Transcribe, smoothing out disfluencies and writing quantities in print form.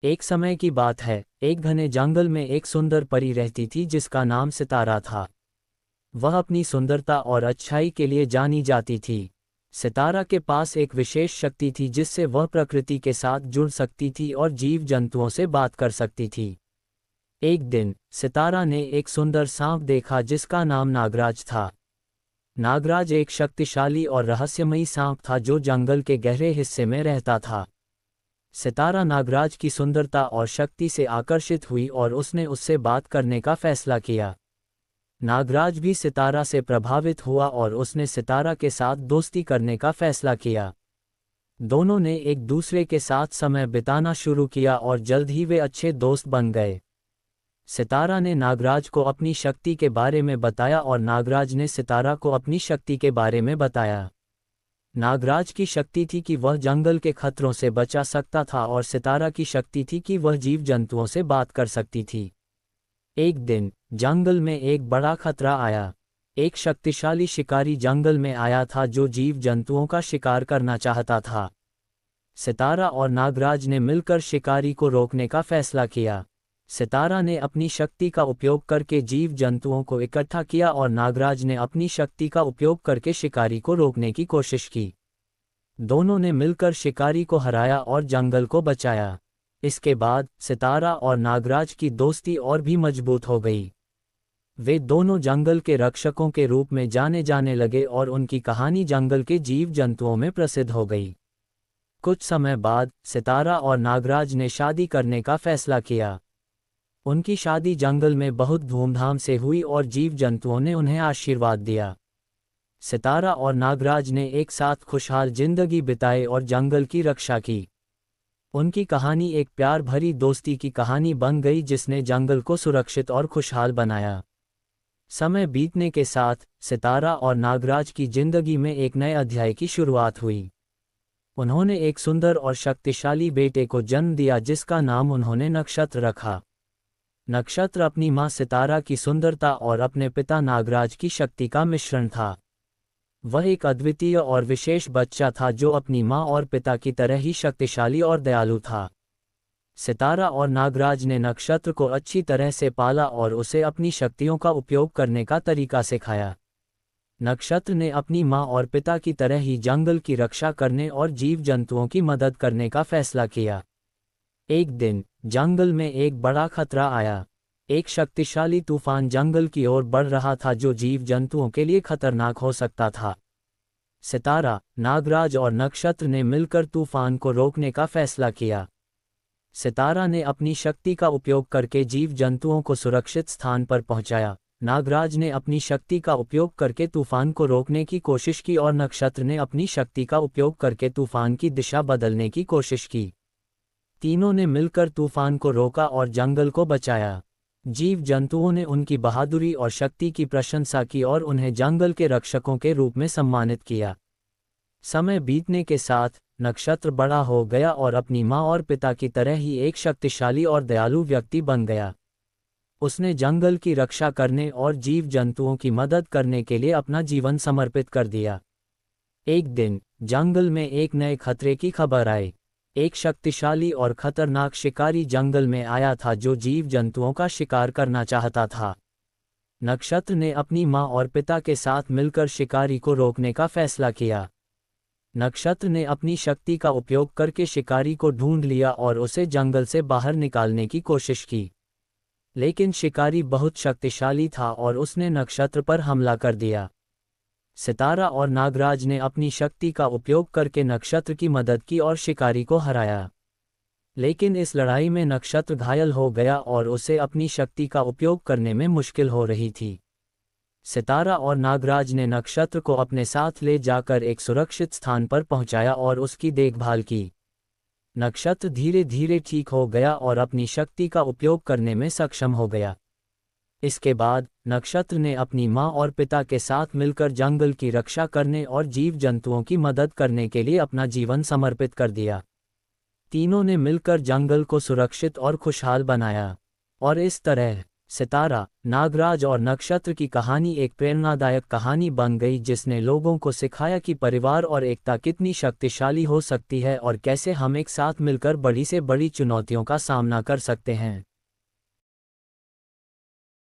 एक समय की बात है, एक घने जंगल में एक सुंदर परी रहती थी जिसका नाम सितारा था। वह अपनी सुंदरता और अच्छाई के लिए जानी जाती थी। सितारा के पास एक विशेष शक्ति थी जिससे वह प्रकृति के साथ जुड़ सकती थी और जीव जंतुओं से बात कर सकती थी। एक दिन सितारा ने एक सुंदर सांप देखा जिसका नाम नागराज था। नागराज एक शक्तिशाली और रहस्यमयी सांप था जो जंगल के गहरे हिस्से में रहता था। सितारा नागराज की सुंदरता और शक्ति से आकर्षित हुई और उसने उससे बात करने का फैसला किया। नागराज भी सितारा से प्रभावित हुआ और उसने सितारा के साथ दोस्ती करने का फैसला किया। दोनों ने एक दूसरे के साथ समय बिताना शुरू किया और जल्द ही वे अच्छे दोस्त बन गए। सितारा ने नागराज को अपनी शक्ति के बारे में बताया और नागराज ने सितारा को अपनी शक्ति के बारे में बताया। नागराज की शक्ति थी कि वह जंगल के खतरों से बचा सकता था और सितारा की शक्ति थी कि वह जीव जंतुओं से बात कर सकती थी। एक दिन जंगल में एक बड़ा खतरा आया। एक शक्तिशाली शिकारी जंगल में आया था जो जीव जंतुओं का शिकार करना चाहता था। सितारा और नागराज ने मिलकर शिकारी को रोकने का फैसला किया। सितारा ने अपनी शक्ति का उपयोग करके जीव जंतुओं को इकट्ठा किया और नागराज ने अपनी शक्ति का उपयोग करके शिकारी को रोकने की कोशिश की। दोनों ने मिलकर शिकारी को हराया और जंगल को बचाया। इसके बाद सितारा और नागराज की दोस्ती और भी मजबूत हो गई। वे दोनों जंगल के रक्षकों के रूप में जाने जाने लगे और उनकी कहानी जंगल के जीव जंतुओं में प्रसिद्ध हो गई। कुछ समय बाद सितारा और नागराज ने शादी करने का फैसला किया। उनकी शादी जंगल में बहुत धूमधाम से हुई और जीव जंतुओं ने उन्हें आशीर्वाद दिया। सितारा और नागराज ने एक साथ खुशहाल जिंदगी बिताई और जंगल की रक्षा की। उनकी कहानी एक प्यार भरी दोस्ती की कहानी बन गई जिसने जंगल को सुरक्षित और खुशहाल बनाया। समय बीतने के साथ सितारा और नागराज की जिंदगी में एक नए अध्याय की शुरुआत हुई। उन्होंने एक सुंदर और शक्तिशाली बेटे को जन्म दिया जिसका नाम उन्होंने नक्षत्र रखा। नक्षत्र अपनी मां सितारा की सुंदरता और अपने पिता नागराज की शक्ति का मिश्रण था। वह एक अद्वितीय और विशेष बच्चा था जो अपनी मां और पिता की तरह ही शक्तिशाली और दयालु था। सितारा और नागराज ने नक्षत्र को अच्छी तरह से पाला और उसे अपनी शक्तियों का उपयोग करने का तरीका सिखाया। नक्षत्र ने अपनी मां और पिता की तरह ही जंगल की रक्षा करने और जीव जंतुओं की मदद करने का फैसला किया। एक दिन जंगल में एक बड़ा खतरा आया। एक शक्तिशाली तूफान जंगल की ओर बढ़ रहा था जो जीव जंतुओं के लिए खतरनाक हो सकता था। सितारा, नागराज और नक्षत्र ने मिलकर तूफान को रोकने का फैसला किया। सितारा ने अपनी शक्ति का उपयोग करके जीव जंतुओं को सुरक्षित स्थान पर पहुंचाया। नागराज ने अपनी शक्ति का उपयोग करके तूफान को रोकने की कोशिश की और नक्षत्र ने अपनी शक्ति का उपयोग करके तूफान की दिशा बदलने की कोशिश की। तीनों ने मिलकर तूफान को रोका और जंगल को बचाया। जीव जंतुओं ने उनकी बहादुरी और शक्ति की प्रशंसा की और उन्हें जंगल के रक्षकों के रूप में सम्मानित किया। समय बीतने के साथ नक्षत्र बड़ा हो गया और अपनी मां और पिता की तरह ही एक शक्तिशाली और दयालु व्यक्ति बन गया। उसने जंगल की रक्षा करने और जीव जंतुओं की मदद करने के लिए अपना जीवन समर्पित कर दिया। एक दिन जंगल में एक नए खतरे की खबर आई। एक शक्तिशाली और खतरनाक शिकारी जंगल में आया था जो जीव जंतुओं का शिकार करना चाहता था। नक्षत्र ने अपनी मां और पिता के साथ मिलकर शिकारी को रोकने का फैसला किया। नक्षत्र ने अपनी शक्ति का उपयोग करके शिकारी को ढूंढ लिया और उसे जंगल से बाहर निकालने की कोशिश की। लेकिन शिकारी बहुत शक्तिशाली था और उसने नक्षत्र पर हमला कर दिया। सितारा और नागराज ने अपनी शक्ति का उपयोग करके नक्षत्र की मदद की और शिकारी को हराया। लेकिन इस लड़ाई में नक्षत्र घायल हो गया और उसे अपनी शक्ति का उपयोग करने में मुश्किल हो रही थी। सितारा और नागराज ने नक्षत्र को अपने साथ ले जाकर एक सुरक्षित स्थान पर पहुंचाया और उसकी देखभाल की। नक्षत्र धीरे धीरे ठीक हो गया और अपनी शक्ति का उपयोग करने में सक्षम हो गया। इसके बाद नक्षत्र ने अपनी मां और पिता के साथ मिलकर जंगल की रक्षा करने और जीव जंतुओं की मदद करने के लिए अपना जीवन समर्पित कर दिया। तीनों ने मिलकर जंगल को सुरक्षित और खुशहाल बनाया और इस तरह सितारा, नागराज और नक्षत्र की कहानी एक प्रेरणादायक कहानी बन गई जिसने लोगों को सिखाया कि परिवार और एकता कितनी शक्तिशाली हो सकती है और कैसे हम एक साथ मिलकर बड़ी से बड़ी चुनौतियों का सामना कर सकते हैं।